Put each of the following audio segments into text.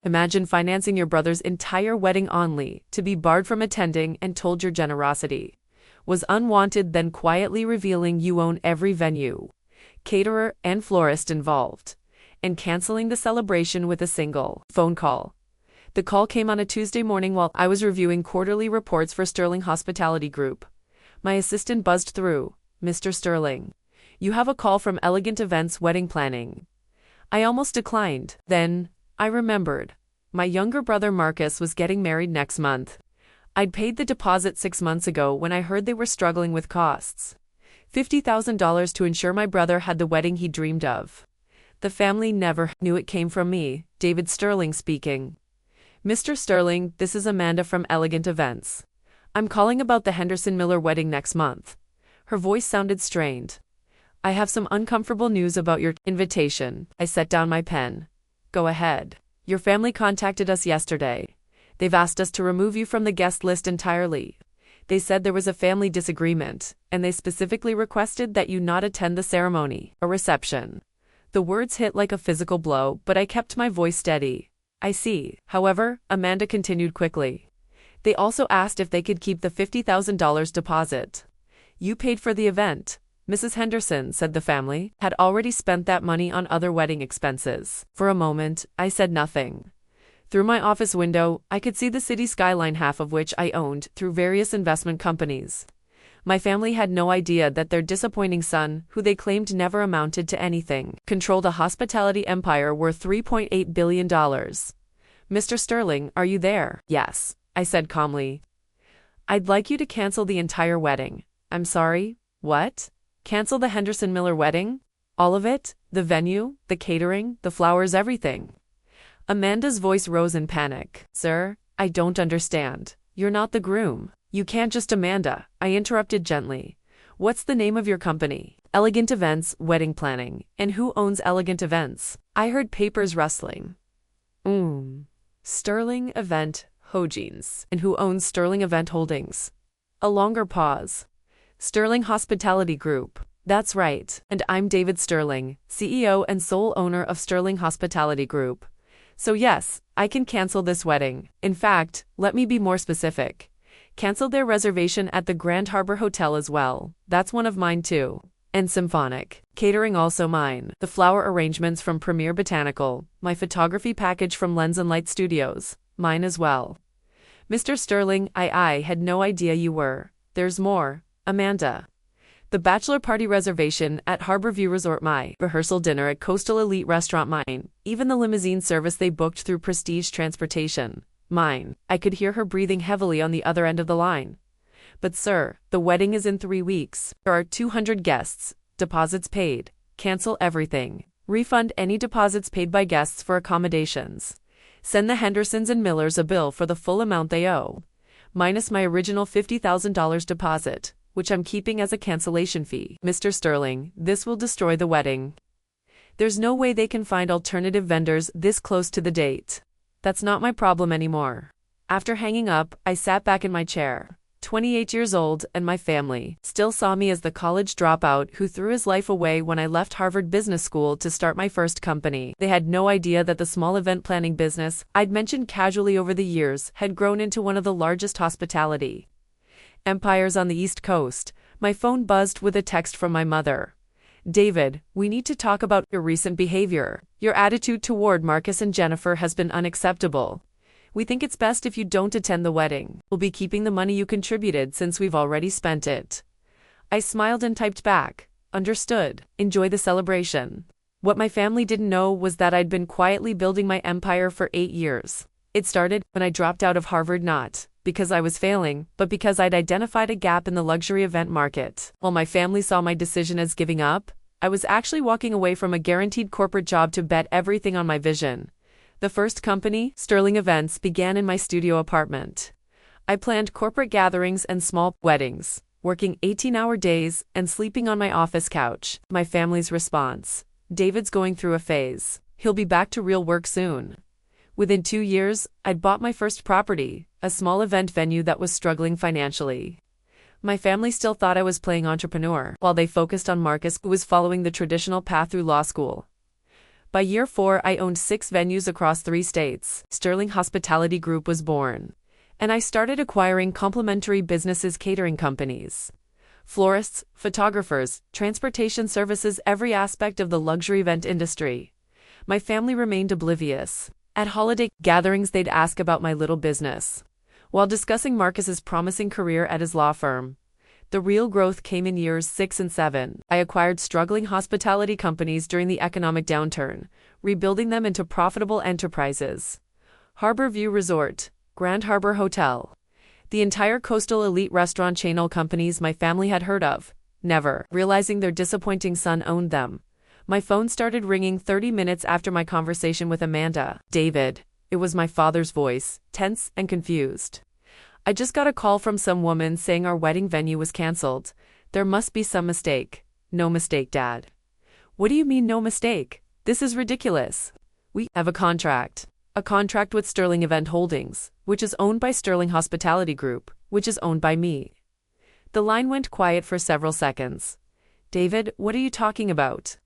Imagine financing your brother's entire wedding only to be barred from attending and told your generosity was unwanted, then quietly revealing you own every venue, caterer, and florist involved, and canceling the celebration with a single phone call. The call came on a Tuesday morning while I was reviewing quarterly reports for Sterling Hospitality Group. My assistant buzzed through. "Mr. Sterling, you have a call from Elegant Events Wedding Planning." I almost declined. Then I remembered. My younger brother Marcus was getting married next month. I'd paid the deposit 6 months ago when I heard they were struggling with costs. $50,000 to ensure my brother had the wedding he dreamed of. The family never knew it came from me. David Sterling speaking. "Mr. Sterling, this is Amanda from Elegant Events. I'm calling about the Henderson Miller wedding next month." Her voice sounded strained. "I have some uncomfortable news about your invitation." I set down my pen. "Go ahead. Your family contacted us yesterday. They've asked us to remove you from the guest list entirely. They said there was a family disagreement, and they specifically requested that you not attend the ceremony, a reception." The words hit like a physical blow, but I kept my voice steady. "I see." However, Amanda continued quickly. "They also asked if they could keep the $50,000 deposit. You paid for the event." Mrs. Henderson, said the family, had already spent that money on other wedding expenses. For a moment, I said nothing. Through my office window, I could see the city skyline, half of which I owned through various investment companies. My family had no idea that their disappointing son, who they claimed never amounted to anything, controlled a hospitality empire worth $3.8 billion. "Mr. Sterling, are you there?" "Yes," I said calmly. "I'd like you to cancel the entire wedding." "I'm sorry, what?" "Cancel the Henderson Miller wedding? All of it? The venue, the catering, the flowers, everything?" Amanda's voice rose in panic. "Sir, I don't understand. You're not the groom. You can't just..." "Amanda," I interrupted gently. "What's the name of your company?" "Elegant Events Wedding Planning." "And who owns Elegant Events?" I heard papers rustling. "Sterling Event Holdings." "And who owns Sterling Event Holdings?" A longer pause. "Sterling Hospitality Group." "That's right. And I'm David Sterling, CEO and sole owner of Sterling Hospitality Group. So yes, I can cancel this wedding. In fact, let me be more specific. Cancel their reservation at the Grand Harbor Hotel as well. That's one of mine too. And Symphonic. Catering also mine. The flower arrangements from Premier Botanical. My photography package from Lens and Light Studios. Mine as well." "Mr. Sterling, I had no idea you were." "There's more, Amanda. The bachelor party reservation at Harborview Resort, my rehearsal dinner at Coastal Elite Restaurant, mine. Even the limousine service they booked through Prestige Transportation, mine." I could hear her breathing heavily on the other end of the line. "But sir, the wedding is in 3 weeks. There are 200 guests. Deposits paid. Cancel everything. Refund any deposits paid by guests for accommodations. Send the Hendersons and Millers a bill for the full amount they owe, minus my original $50,000 deposit, which I'm keeping as a cancellation fee." "Mr. Sterling, this will destroy the wedding. There's no way they can find alternative vendors this close to the date." "That's not my problem anymore." After hanging up, I sat back in my chair. 28 years old, and my family still saw me as the college dropout who threw his life away when I left Harvard Business School to start my first company. They had no idea that the small event planning business I'd mentioned casually over the years had grown into one of the largest hospitality empires on the East Coast. My phone buzzed with a text from my mother. "David, we need to talk about your recent behavior. Your attitude toward Marcus and Jennifer has been unacceptable. We think it's best if you don't attend the wedding. We'll be keeping the money you contributed since we've already spent it." I smiled and typed back, "Understood. Enjoy the celebration." What my family didn't know was that I'd been quietly building my empire for 8 years. It started when I dropped out of Harvard, not because I was failing, but because I'd identified a gap in the luxury event market. While my family saw my decision as giving up, I was actually walking away from a guaranteed corporate job to bet everything on my vision. The first company, Sterling Events, began in my studio apartment. I planned corporate gatherings and small weddings, working 18-hour days and sleeping on my office couch. My family's response: "David's going through a phase. He'll be back to real work soon." Within 2 years, I'd bought my first property, a small event venue that was struggling financially. My family still thought I was playing entrepreneur, while they focused on Marcus, who was following the traditional path through law school. By year 4, I owned 6 venues across 3 states. Sterling Hospitality Group was born. And I started acquiring complementary businesses, catering companies, florists, photographers, transportation services, every aspect of the luxury event industry. My family remained oblivious. At holiday gatherings, they'd ask about my little business, while discussing Marcus's promising career at his law firm. The real growth came in years 6 and 7. I acquired struggling hospitality companies during the economic downturn, rebuilding them into profitable enterprises. Harbor View Resort, Grand Harbor Hotel. The entire coastal elite restaurant chain, all companies my family had heard of, never realizing their disappointing son owned them. My phone started ringing 30 minutes after my conversation with Amanda. David, it was my father's voice, tense and confused. I just got a call from some woman saying our wedding venue was canceled. There must be some mistake. No mistake, Dad. What do you mean, no mistake? This is ridiculous. We have a contract. A contract with Sterling Event Holdings, which is owned by Sterling Hospitality Group, which is owned by me. The line went quiet for several seconds. David, what are you talking about?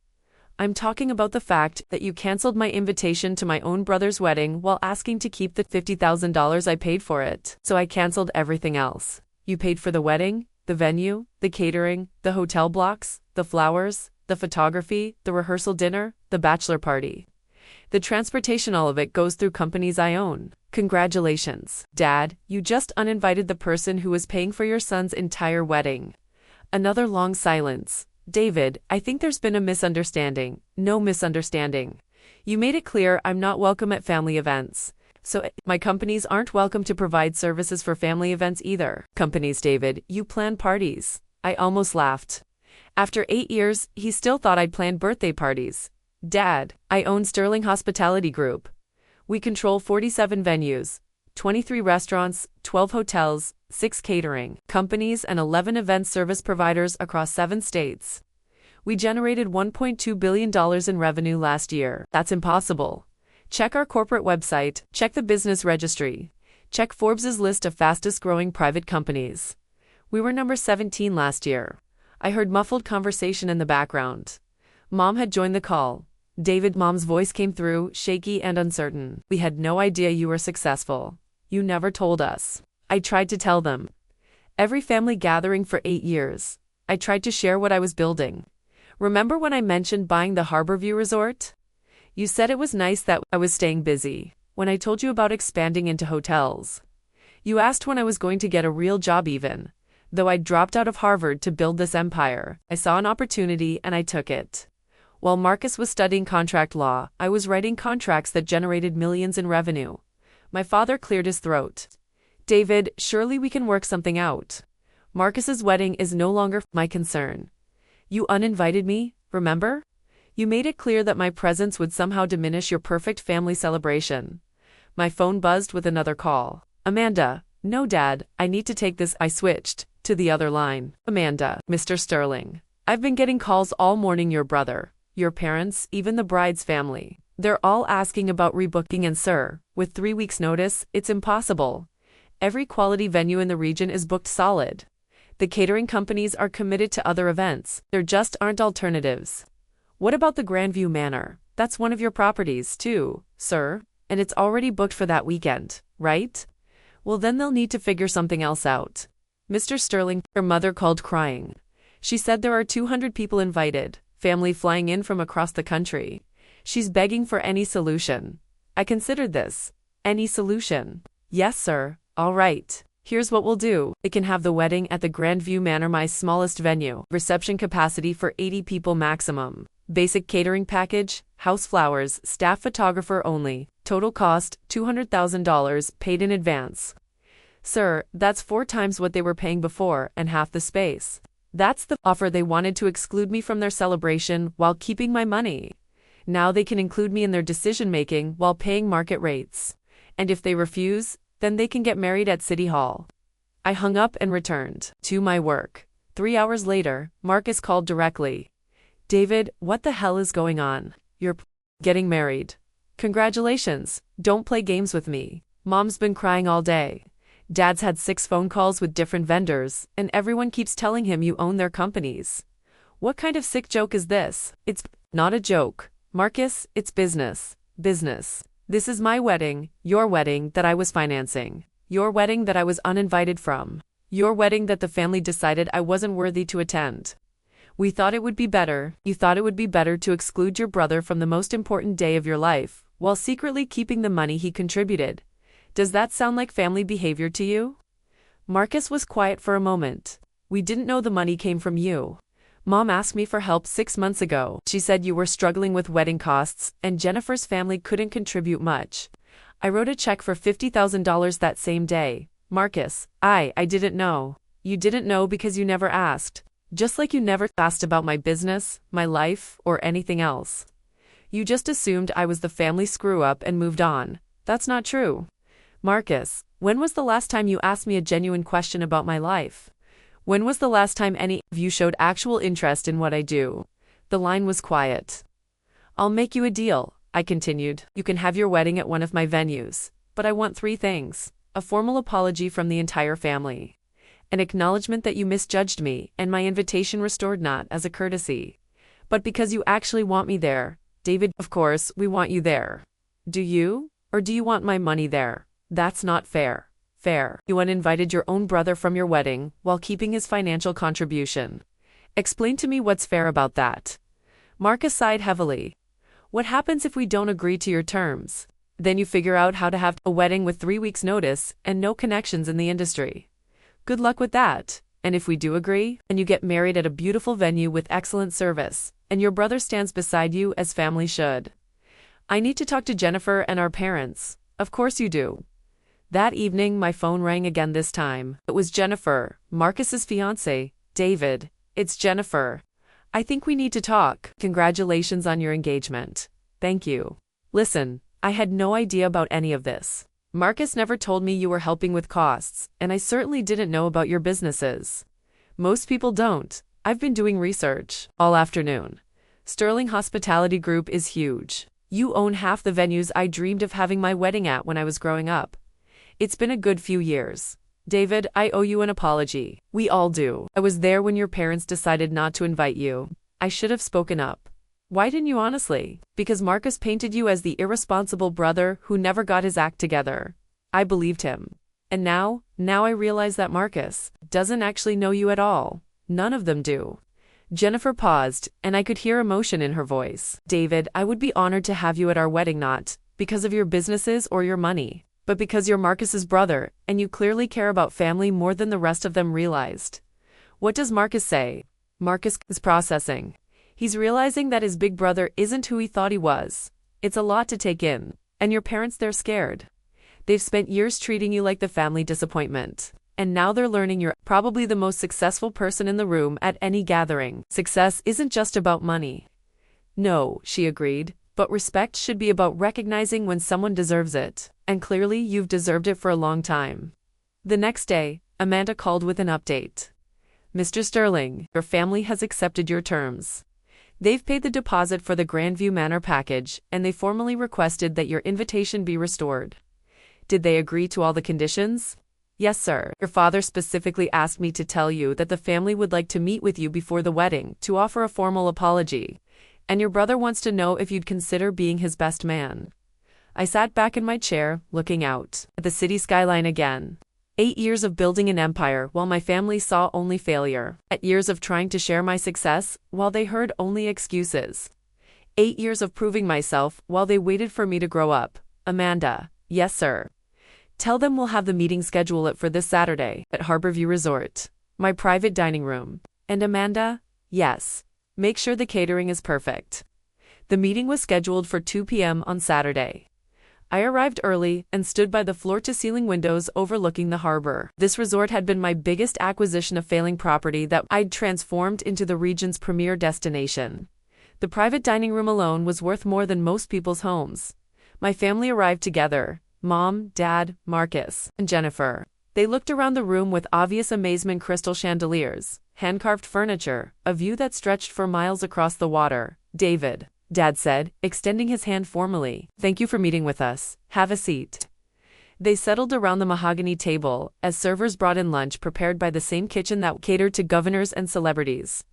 I'm talking about the fact that you canceled my invitation to my own brother's wedding while asking to keep the $50,000 I paid for it. So I canceled everything else. You paid for the wedding, the venue, the catering, the hotel blocks, the flowers, the photography, the rehearsal dinner, the bachelor party. The transportation, all of it goes through companies I own. Congratulations, Dad, you just uninvited the person who was paying for your son's entire wedding. Another long silence. David, I think there's been a misunderstanding. No misunderstanding. You made it clear I'm not welcome at family events. So my companies aren't welcome to provide services for family events either. Companies, David, you plan parties. I almost laughed. After 8 years, he still thought I'd planned birthday parties. Dad, I own Sterling Hospitality Group. We control 47 venues, 23 restaurants, 12 hotels, 6 catering companies, and 11 event service providers across 7 states. We generated $1.2 billion in revenue last year. That's impossible. Check our corporate website, check the business registry, check Forbes' list of fastest growing private companies. We were number 17 last year. I heard muffled conversation in the background. Mom had joined the call. David, Mom's voice came through, shaky and uncertain. We had no idea you were successful. You never told us. I tried to tell them. Every family gathering for 8 years. I tried to share what I was building. Remember when I mentioned buying the Harbor View Resort? You said it was nice that I was staying busy. When I told you about expanding into hotels. You asked when I was going to get a real job even. Though I dropped out of Harvard to build this empire, I saw an opportunity and I took it. While Marcus was studying contract law, I was writing contracts that generated millions in revenue. My father cleared his throat. David, surely we can work something out. Marcus's wedding is no longer my concern. You uninvited me, remember? You made it clear that my presence would somehow diminish your perfect family celebration. My phone buzzed with another call. Amanda, no, Dad, I need to take this. I switched to the other line. Amanda, Mr. Sterling. I've been getting calls all morning. Your brother, your parents, even the bride's family. They're all asking about rebooking, and sir, with 3 weeks' notice, it's impossible. Every quality venue in the region is booked solid. The catering companies are committed to other events. There just aren't alternatives. What about the Grandview Manor? That's one of your properties, too, sir, and it's already booked for that weekend, right? Well, then they'll need to figure something else out. Mr. Sterling, her mother called crying. She said there are 200 people invited, family flying in from across the country. She's begging for any solution. I considered this. Any solution? Yes, sir. All right. Here's what we'll do. It can have the wedding at the Grandview Manor, my smallest venue. Reception capacity for 80 people maximum. Basic catering package, house flowers, staff photographer only. Total cost, $200,000 paid in advance. Sir, that's 4 times what they were paying before and half the space. That's the offer. They wanted to exclude me from their celebration while keeping my money. Now they can include me in their decision-making while paying market rates. And if they refuse, then they can get married at City Hall. I hung up and returned to my work. 3 hours later, Marcus called directly. David, what the hell is going on? You're getting married. Congratulations. Don't play games with me. Mom's been crying all day. Dad's had 6 phone calls with different vendors, and everyone keeps telling him you own their companies. What kind of sick joke is this? It's not a joke. Marcus, it's business. Business. This is my wedding, your wedding that I was financing. Your wedding that I was uninvited from. Your wedding that the family decided I wasn't worthy to attend. You thought it would be better to exclude your brother from the most important day of your life, while secretly keeping the money he contributed. Does that sound like family behavior to you? Marcus was quiet for a moment. We didn't know the money came from you. Mom asked me for help 6 months ago. She said you were struggling with wedding costs, and Jennifer's family couldn't contribute much. I wrote a check for $50,000 that same day. Marcus, I didn't know. You didn't know because you never asked. Just like you never asked about my business, my life, or anything else. You just assumed I was the family screw-up and moved on. That's not true. Marcus, when was the last time you asked me a genuine question about my life? When was the last time any of you showed actual interest in what I do? The line was quiet. I'll make you a deal, I continued. You can have your wedding at one of my venues, but I want 3 things. A formal apology from the entire family. An acknowledgement that you misjudged me and my invitation restored not as a courtesy, but because you actually want me there. David, of course, we want you there. Do you? Or do you want my money there? That's not fair. Fair. You uninvited your own brother from your wedding while keeping his financial contribution. Explain to me what's fair about that. Marcus sighed heavily. What happens if we don't agree to your terms? Then you figure out how to have a wedding with 3 weeks' notice and no connections in the industry. Good luck with that. And if we do agree, and you get married at a beautiful venue with excellent service, and your brother stands beside you as family should. I need to talk to Jennifer and our parents. Of course you do. That evening my phone rang again this time. It was Jennifer, Marcus's fiancée. David, it's Jennifer. I think we need to talk. Congratulations on your engagement. Thank you. Listen, I had no idea about any of this. Marcus never told me you were helping with costs, and I certainly didn't know about your businesses. Most people don't. I've been doing research all afternoon. Sterling Hospitality Group is huge. You own half the venues I dreamed of having my wedding at when I was growing up. It's been a good few years. David, I owe you an apology. We all do. I was there when your parents decided not to invite you. I should have spoken up. Why didn't you honestly? Because Marcus painted you as the irresponsible brother who never got his act together. I believed him. And now I realize that Marcus doesn't actually know you at all. None of them do. Jennifer paused, and I could hear emotion in her voice. David, I would be honored to have you at our wedding, not because of your businesses or your money, but because you're Marcus's brother, and you clearly care about family more than the rest of them realized. What does Marcus say? Marcus is processing. He's realizing that his big brother isn't who he thought he was. It's a lot to take in. And your parents, they're scared. They've spent years treating you like the family disappointment. And now they're learning you're probably the most successful person in the room at any gathering. Success isn't just about money. No, she agreed, but respect should be about recognizing when someone deserves it. And clearly you've deserved it for a long time. The next day, Amanda called with an update. Mr. Sterling, your family has accepted your terms. They've paid the deposit for the Grandview Manor package, and they formally requested that your invitation be restored. Did they agree to all the conditions? Yes, sir. Your father specifically asked me to tell you that the family would like to meet with you before the wedding to offer a formal apology, and your brother wants to know if you'd consider being his best man. I sat back in my chair, looking out at the city skyline again. 8 years of building an empire while my family saw only failure. 8 years of trying to share my success while they heard only excuses. 8 years of proving myself while they waited for me to grow up. Amanda, yes, sir. Tell them we'll have the meeting schedule it for this Saturday at Harborview Resort, my private dining room. And Amanda, yes. Make sure the catering is perfect. The meeting was scheduled for 2 p.m. on Saturday. I arrived early and stood by the floor-to-ceiling windows overlooking the harbor. This resort had been my biggest acquisition of failing property that I'd transformed into the region's premier destination. The private dining room alone was worth more than most people's homes. My family arrived together: Mom, Dad, Marcus, and Jennifer. They looked around the room with obvious amazement: crystal chandeliers, hand-carved furniture, a view that stretched for miles across the water. David, Dad said, extending his hand formally. Thank you for meeting with us. Have a seat. They settled around the mahogany table as servers brought in lunch prepared by the same kitchen that catered to governors and celebrities.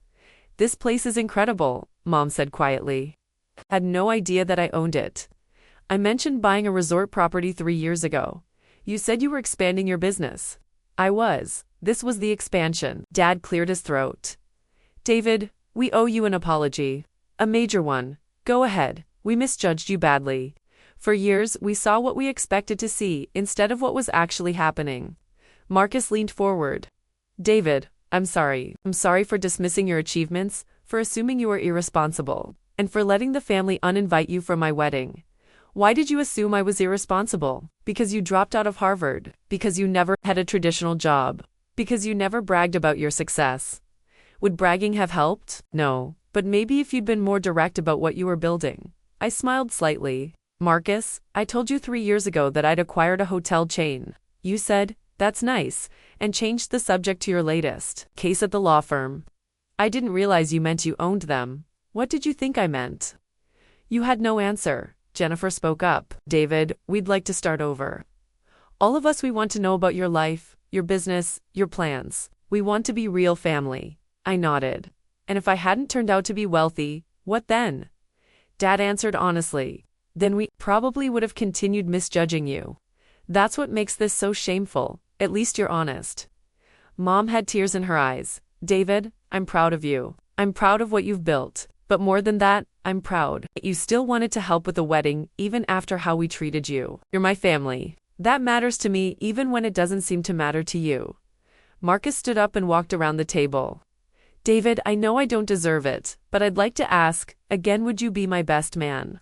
This place is incredible, Mom said quietly. Had no idea that I owned it. I mentioned buying a resort property 3 years ago. You said you were expanding your business. I was. This was the expansion. Dad cleared his throat. David, we owe you an apology. A major one. Go ahead. We misjudged you badly. For years, we saw what we expected to see instead of what was actually happening. Marcus leaned forward. David, I'm sorry. I'm sorry for dismissing your achievements, for assuming you were irresponsible, and for letting the family uninvite you for my wedding. Why did you assume I was irresponsible? Because you dropped out of Harvard. Because you never had a traditional job. Because you never bragged about your success. Would bragging have helped? No. But maybe if you'd been more direct about what you were building. I smiled slightly. Marcus, I told you 3 years ago that I'd acquired a hotel chain. You said, that's nice, and changed the subject to your latest case at the law firm. I didn't realize you meant you owned them. What did you think I meant? You had no answer. Jennifer spoke up. David, we'd like to start over. All of us, we want to know about your life, your business, your plans. We want to be real family. I nodded. And if I hadn't turned out to be wealthy, what then? Dad answered honestly. Then we probably would have continued misjudging you. That's what makes this so shameful. At least you're honest. Mom had tears in her eyes. David, I'm proud of you. I'm proud of what you've built. But more than that, I'm proud that you still wanted to help with the wedding even after how we treated you. You're my family. That matters to me even when it doesn't seem to matter to you. Marcus stood up and walked around the table. David, I know I don't deserve it, but I'd like to ask, again, would you be my best man?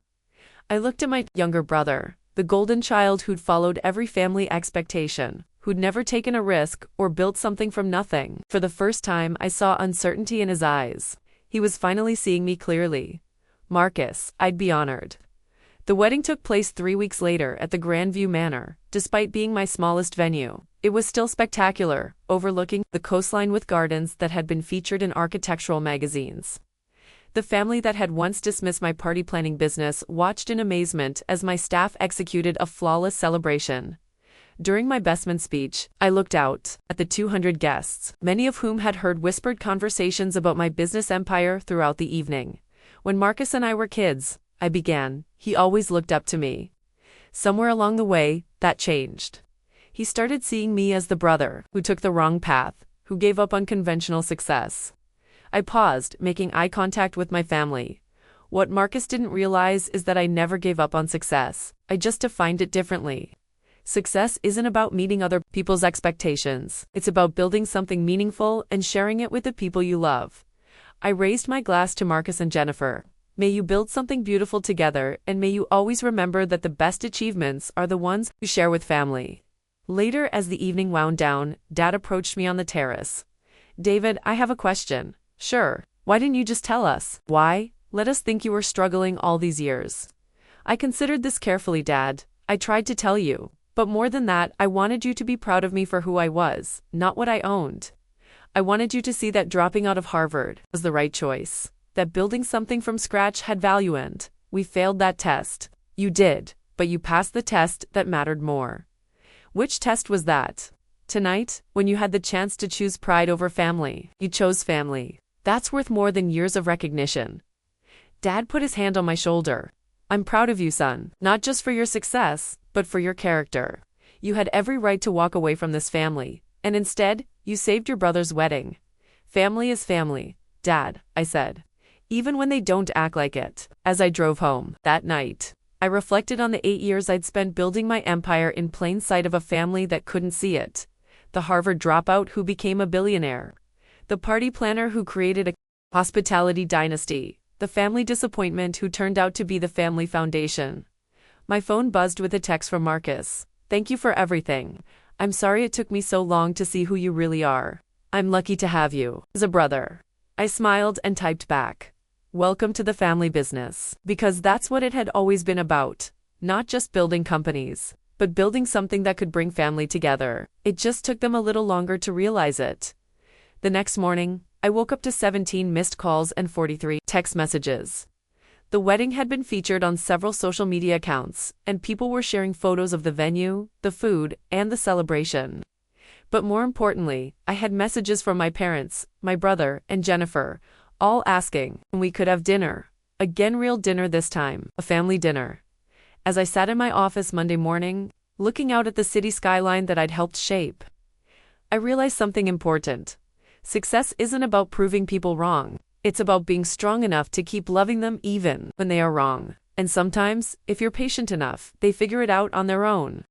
I looked at my younger brother, the golden child who'd followed every family expectation, who'd never taken a risk or built something from nothing. For the first time, I saw uncertainty in his eyes. He was finally seeing me clearly. Marcus, I'd be honored. The wedding took place 3 weeks later at the Grandview Manor. Despite being my smallest venue, it was still spectacular, overlooking the coastline with gardens that had been featured in architectural magazines. The family that had once dismissed my party planning business watched in amazement as my staff executed a flawless celebration. During my best man speech, I looked out at the 200 guests, many of whom had heard whispered conversations about my business empire throughout the evening. When Marcus and I were kids, I began, he always looked up to me. Somewhere along the way, that changed. He started seeing me as the brother who took the wrong path, who gave up on conventional success. I paused, making eye contact with my family. What Marcus didn't realize is that I never gave up on success. I just defined it differently. Success isn't about meeting other people's expectations. It's about building something meaningful and sharing it with the people you love. I raised my glass to Marcus and Jennifer. May you build something beautiful together, and may you always remember that the best achievements are the ones you share with family. Later, as the evening wound down, Dad approached me on the terrace. David, I have a question. Sure. Why didn't you just tell us? Why? Let us think you were struggling all these years. I considered this carefully, Dad. I tried to tell you. But more than that, I wanted you to be proud of me for who I was, not what I owned. I wanted you to see that dropping out of Harvard was the right choice, that building something from scratch had value, and we failed that test. You did, but you passed the test that mattered more. Which test was that? Tonight, when you had the chance to choose pride over family, you chose family. That's worth more than years of recognition. Dad put his hand on my shoulder. I'm proud of you, son, not just for your success, but for your character. You had every right to walk away from this family, and instead, you saved your brother's wedding. Family is family, Dad, I said, even when they don't act like it. As I drove home that night, I reflected on the 8 years I'd spent building my empire in plain sight of a family that couldn't see it. The Harvard dropout who became a billionaire. The party planner who created a hospitality dynasty. The family disappointment who turned out to be the family foundation. My phone buzzed with a text from Marcus. Thank you for everything. I'm sorry it took me so long to see who you really are. I'm lucky to have you as a brother. I smiled and typed back. Welcome to the family business. Because that's what it had always been about. Not just building companies, but building something that could bring family together. It just took them a little longer to realize it. The next morning, I woke up to 17 missed calls and 43 text messages. The wedding had been featured on several social media accounts, and people were sharing photos of the venue, the food, and the celebration. But more importantly, I had messages from my parents, my brother, and Jennifer, all asking when we could have dinner. Again, real dinner this time, a family dinner. As I sat in my office Monday morning, looking out at the city skyline that I'd helped shape, I realized something important. Success isn't about proving people wrong. It's about being strong enough to keep loving them even when they are wrong. And sometimes, if you're patient enough, they figure it out on their own.